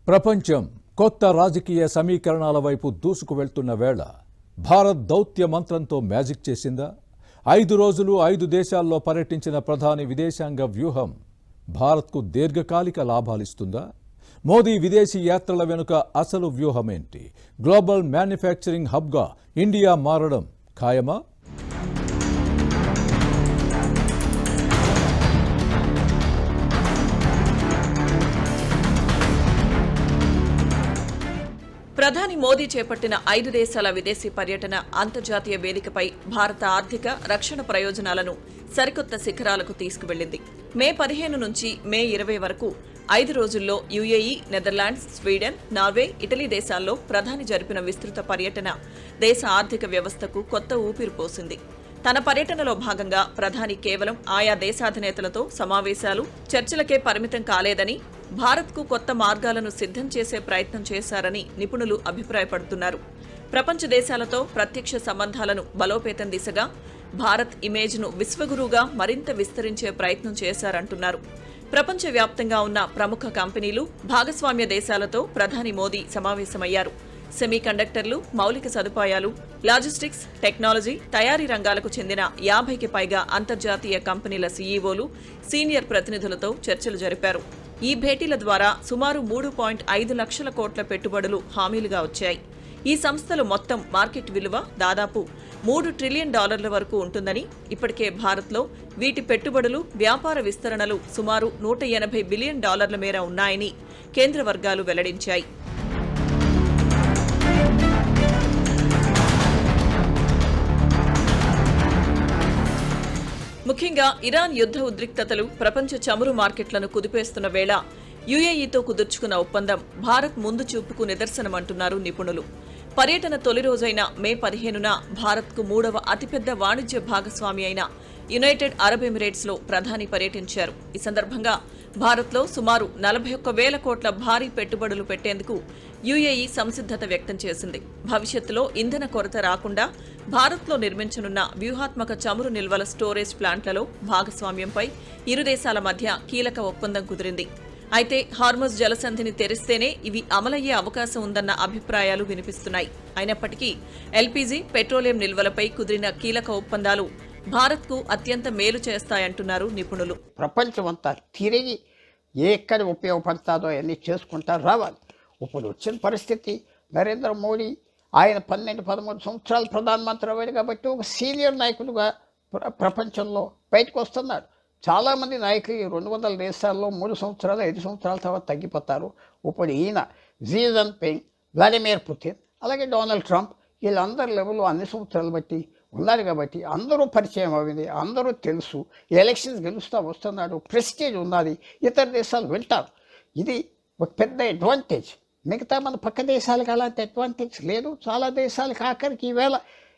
ప్రపంచం కొత్త రాజకీయ సమీకరణాల వైపు దూసుకు వెళ్తున్న వేళ భారత్ దౌత్య మంత్రంతో మ్యాజిక్ చేసిందా? 5 రోజులు 5 దేశాల్లో పర్యటించిన ప్రధాని విదేశాంగ వ్యూహం భారత్కు దీర్ఘకాలిక లాభాలిస్తుందా? మోదీ విదేశీ యాత్రల వెనుక అసలు వ్యూహమేంటి? గ్లోబల్ మ్యానుఫ్యాక్చరింగ్ హబ్గా ఇండియా మారడం ఖాయమా? ప్రధాని మోదీ చేపట్టిన 5 దేశాల విదేశీ పర్యటన అంతర్జాతీయ వేదికపై భారత ఆర్థిక రక్షణ ప్రయోజనాలను సరికొత్త శిఖరాలకు తీసుకువెళ్లింది. మే 15 నుంచి మే 20 వరకు 5 రోజుల్లో UAE, Netherlands, Sweden, Norway, Italy దేశాల్లో ప్రధాని జరిపిన విస్తృత పర్యటన దేశ ఆర్థిక వ్యవస్థకు కొత్త ఊపిరి పోసింది. తన పర్యటనలో భాగంగా ప్రధాని కేవలం ఆయా దేశాధినేతలతో సమావేశాలు, చర్చలకే పరిమితం కాలేదని, భారత్కు కొత్త మార్గాలను సిద్ధం చేసే ప్రయత్నం చేశారని నిపుణులు అభిప్రాయపడుతున్నారు. ప్రపంచ దేశాలతో ప్రత్యక్ష సంబంధాలను బలోపేతం దిశగా భారత్ ఇమేజ్ను విశ్వగురువుగా మరింత విస్తరించే ప్రయత్నం చేశారంటున్నారు. ప్రపంచవ్యాప్తంగా ఉన్న ప్రముఖ కంపెనీలు, భాగస్వామ్య దేశాలతో ప్రధాని మోదీ సమావేశమయ్యారు. సెమీ కండక్టర్లు, మౌలిక సదుపాయాలు, లాజిస్టిక్స్, టెక్నాలజీ, తయారీ రంగాలకు చెందిన 50కి పైగా అంతర్జాతీయ కంపెనీల సీఈఓలు, సీనియర్ ప్రతినిధులతో చర్చలు జరిపారు. ఈ భేటీల ద్వారా సుమారు 3.5 లక్షల కోట్ల పెట్టుబడులు హామీలుగా వచ్చాయి. ఈ సంస్థలు మొత్తం మార్కెట్ విలువ దాదాపు $3 ట్రిలియన్ వరకు ఉంటుందని, ఇప్పటికే భారత్లో వీటి పెట్టుబడులు, వ్యాపార విస్తరణలు సుమారు $180 బిలియన్ మేర ఉన్నాయని కేంద్ర వర్గాలు వెల్లడించాయి. ముఖ్యంగా ఇరాన్ యుద్ధ ఉద్రిక్తతలు ప్రపంచ చమురు మార్కెట్లను కుదిపేస్తున్న వేళ యుఏఈతో కుదుర్చుకున్న ఒప్పందం భారత్ ముందు చూపుకు నిదర్శనమంటున్నారు నిపుణులు. పర్యటన తొలి రోజైన మే 15న భారత్కు 3వ అతిపెద్ద వాణిజ్య భాగస్వామి అయిన యునైటెడ్ అరబ్ ఎమిరేట్స్లో ప్రధాని పర్యటించారు. ఈ సందర్భంగా భారత్లో సుమారు 41,000 కోట్ల భారీ పెట్టుబడులు పెట్టేందుకు యుఏఈ సంసిద్ధత వ్యక్తం చేసింది. భవిష్యత్తులో ఇంధన కొరత రాకుండా భారత్లో నిర్మించనున్న వ్యూహాత్మక చమురు నిల్వల స్టోరేజ్ ప్లాంట్లలో భాగస్వామ్యంపై ఇరు దేశాల మధ్య కీలక ఒప్పందం కుదిరింది. అయితే హార్మజ్ జలసంధిని తెరిస్తేనే ఇవి అమలయ్యే అవకాశం ఉందన్న అభిప్రాయాలు వినిపిస్తున్నాయి. అయినప్పటికీ ఎల్పీజీ, పెట్రోలియం నిల్వలపై కుదిరిన కీలక ఒప్పందాలు భారత్కు అత్యంత మేలు చేస్తాయంటున్నారు నిపుణులు. ప్రపంచమంతా తిరిగి ఎక్కడ ఉపయోగపడతాదో అన్నీ చేసుకుంటారు రావాలి. ఇప్పుడు వచ్చిన పరిస్థితి, నరేంద్ర మోడీ ఆయన 12-13 సంవత్సరాలు ప్రధానమంత్రి అయ్యాడు కాబట్టి ఒక సీనియర్ నాయకుడుగా ప్రపంచంలో బయటకు వస్తున్నాడు. చాలామంది నాయకులు 200 దేశాల్లో 3 సంవత్సరాలు 5 సంవత్సరాల తర్వాత తగ్గిపోతారు. ఇప్పుడు ఈయన జీ జిన్పింగ్, వ్లాదిమిర్ పుతిన్, అలాగే డొనాల్డ్ ట్రంప్ వీళ్ళందరి లెవెల్లో అన్ని సంవత్సరాలు బట్టి ఉన్నారు కాబట్టి అందరూ పరిచయం అయింది, అందరూ తెలుసు. ఎలక్షన్స్ గెలుస్తూ వస్తున్నాడు, ప్రెస్టేజ్ ఉన్నది, ఇతర దేశాలు వింటారు. ఇది ఒక పెద్ద అడ్వాంటేజ్. మిగతా మన పక్క దేశాలకు అలాంటి అడ్వాంటేజ్ లేదు. చాలా దేశాలకు ఆఖరికి ఈవేళ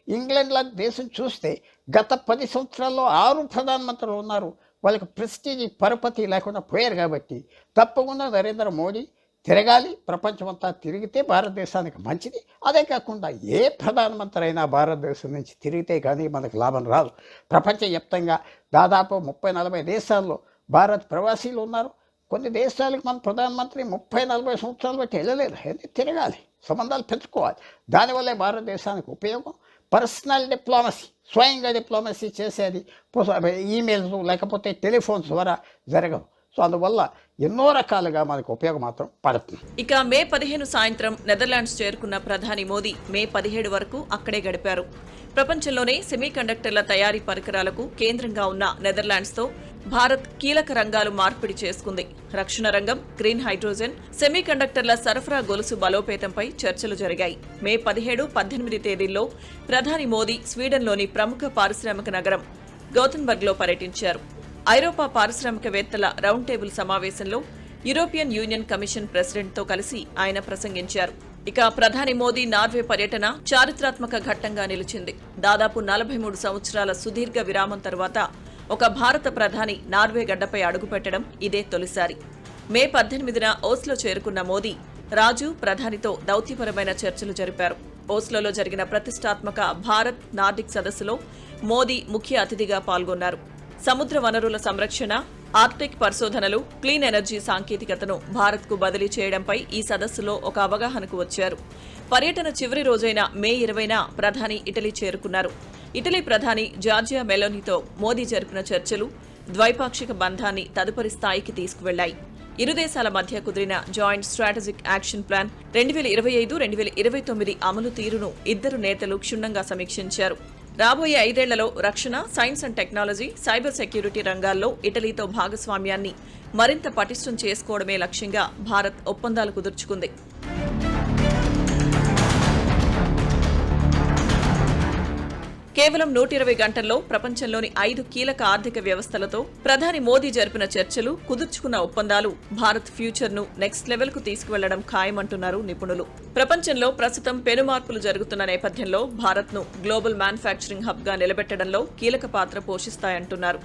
ఇంగ్లాండ్ లాంటి దేశం చూస్తే గత 10 సంవత్సరాల్లో 6 ప్రధానమంత్రులు ఉన్నారు. వాళ్ళకి ప్రెస్టీజ్ పరపతి లేకుండా పోయారు కాబట్టి తప్పకుండా నరేంద్ర మోడీ తిరగాలి. ప్రపంచమంతా తిరిగితే భారతదేశానికి మంచిది. అదే కాకుండా ఏ ప్రధానమంత్రి అయినా భారతదేశం నుంచి తిరిగితే కానీ మనకు లాభం రాదు. ప్రపంచవ్యాప్తంగా దాదాపు 30-40 దేశాల్లో భారత్ ప్రవాసీలు ఉన్నారు. కొన్ని దేశాలకు మన ప్రధానమంత్రి 30-40 సంవత్సరాలు బట్టి వెళ్ళలేదు. తిరగాలి, సంబంధాలు పెంచుకోవాలి. దానివల్లే భారతదేశానికి ఉపయోగం. పర్సనల్ డిప్లొమసీ, స్వయంగా డిప్లొమసీ చేసేది ఈమెయిల్స్ లేకపోతే టెలిఫోన్స్ ద్వారా జరగవు. సో అందువల్ల ఎన్నో రకాలుగా మనకు ఉపయోగం మాత్రం పడుతుంది. ఇక మే 15 సాయంత్రం నెదర్లాండ్స్ చేరుకున్న ప్రధాని మోదీ మే 17 వరకు అక్కడే గడిపారు. ప్రపంచంలోనే సెమీ కండక్టర్ల తయారీ పరికరాలకు కేంద్రంగా ఉన్న నెదర్లాండ్స్తో భారత్ కీలక రంగాలు మార్పిడి చేసుకుంది. రక్షణ రంగం, గ్రీన్ హైడ్రోజన్, సెమీ కండక్టర్ల సరఫరా గొలుసు బలోపేతంపై చర్చలు జరిగాయి. మే 17-18 తేదీల్లో ప్రధాని మోదీ స్వీడన్లోని ప్రముఖ పారిశ్రామిక నగరం గోథెన్బర్గ్లో పర్యటించారు. ఐరోపా పారిశ్రామికవేత్తల రౌండ్ టేబుల్ సమావేశంలో యూరోపియన్ యూనియన్ కమిషన్ ప్రెసిడెంట్తో కలిసి ఆయన ప్రసంగించారు. ఇక ప్రధాని మోదీ నార్వే పర్యటన చారిత్రాత్మక ఘట్టంగా నిలిచింది. దాదాపు 43 సంవత్సరాల సుదీర్ఘ విరామం తర్వాత ఒక భారత ప్రధాని నార్వే గడ్డపై అడుగుపెట్టడం ఇదే తొలిసారి. మే 18న ఓస్లో చేరుకున్న మోదీ రాజు, ప్రధానితో దౌత్యపరమైన చర్చలు జరిపారు. ఓస్లోలో జరిగిన ప్రతిష్టాత్మక భారత్ నార్డిక్ సదస్సులో మోదీ ముఖ్య అతిథిగా పాల్గొన్నారు. సముద్ర వనరుల సంరక్షణ, ఆర్క్టిక్ పరిశోధనలు, క్లీన్ ఎనర్జీ సాంకేతికతను భారత్కు బదిలీ చేయడంపై ఈ సదస్సులో ఒక అవగాహనకు వచ్చారు. పర్యటన చివరి రోజైన మే 20న ప్రధాని ఇటలీ చేరుకున్నారు. ఇటలీ ప్రధాని జార్జియా మెలోనీతో మోదీ జరిపిన చర్చలు ద్వైపాక్షిక బంధాన్ని తదుపరి స్థాయికి తీసుకువెళ్లాయి. ఇరు దేశాల మధ్య కుదిరిన జాయింట్ స్ట్రాటజిక్ యాక్షన్ ప్లాన్ 2025-2029 అమలు తీరును ఇద్దరు నేతలు క్షుణ్ణంగా సమీక్షించారు. రాబోయే 5 ఏళ్లలో రక్షణ, science and technology, cyber security రంగాల్లో ఇటలీతో భాగస్వామ్యాన్ని మరింత పటిష్టం చేసుకోవడమే లక్ష్యంగా భారత్ ఒప్పందాలు కుదుర్చుకుంది. కేవలం 120 గంటల్లో ప్రపంచంలోని 5 కీలక ఆర్థిక వ్యవస్థలతో ప్రధాని మోదీ జరిపిన చర్చలు, కుదుర్చుకున్న ఒప్పందాలు భారత్ ఫ్యూచర్ ను నెక్స్ట్ లెవెల్ కు తీసుకువెళ్లడం ఖాయమంటున్నారు నిపుణులు. ప్రపంచంలో ప్రస్తుతం పెను మార్పులు జరుగుతున్న నేపథ్యంలో భారత్ ను గ్లోబల్ మ్యానుఫ్యాక్చరింగ్ హబ్ గా నిలబెట్టడంలో కీలక పాత్ర పోషిస్తాయంటున్నారు.